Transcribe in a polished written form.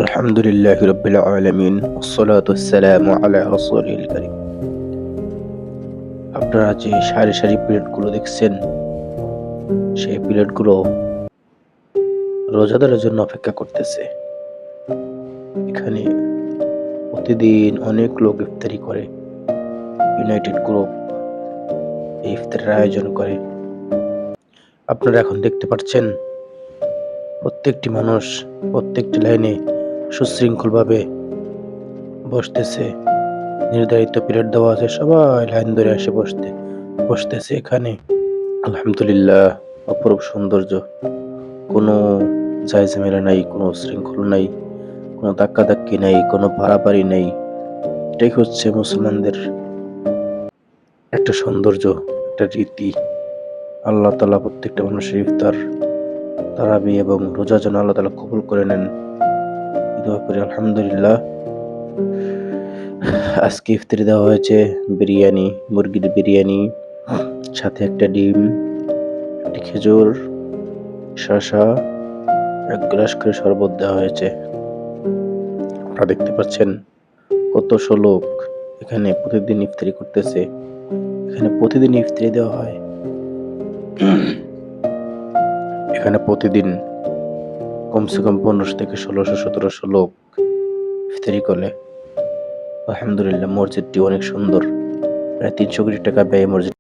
আলহামদুলিল্লাহ রাব্বিল আলামিন ওয়াসসালাতু ওয়াসসালামু আলা রাসূলিল কারীম। আপনারা যে সারি সারি প্লেটগুলো দেখছেন, সেই প্লেটগুলো রোজাদারের জন্য অপেক্ষা করতেছে। এখানে প্রতিদিন অনেক লোক ইফতারি করে। ইউনাইটেড গ্রুপ এই ইফতারের আয়োজন করে। আপনারা এখন দেখতে পাচ্ছেন প্রত্যেকটি মানুষ প্রত্যেকটি লাইনে সুশৃঙ্খলভাবে বসতেছে। নির্ধারিত পিরিয়ড দেওয়া আছে, সবাই লাইন ধরে এসে বসতেছে এখানে। আলহামদুলিল্লাহ, অপরূপ সৌন্দর্য। কোনো ঝামেলা নাই, কোনো শৃঙ্খল নাই, কোনো ধাক্কাধাক্কি নাই, কোনো পারাপারি নাই। এটাই হচ্ছে মুসলমানদের একটা সৌন্দর্য, একটা রীতি। আল্লাহ তাআলা প্রত্যেকটা মানুষের ইফতার, তারাবি এবং রোজা যেন আল্লাহ তাআলা কবুল করে নেন, দোয়া করি। আলহামদুলিল্লাহ, আজকে ইফতারি দেওয়া হয়েছে বিরিয়ানি, মুরগির বিরিয়ানি, সাথে একটা ডিম, একটি খেজুর, শসা, এক গ্লাস করে শরবত দেওয়া হয়েছে। আপনারা দেখতে পাচ্ছেন কতশো লোক এখানে প্রতিদিন ইফতারি করতেছে। এখানে প্রতিদিন ইফতারি দেওয়া হয়। এখানে প্রতিদিন কমসে কম 1500 থেকে 1600-1700 লোক ইফতারি করে। আলহামদুলিল্লাহ, মসজিদটি অনেক সুন্দর। প্রায় 300 কোটি টাকা ব্যয়ে মসজিদ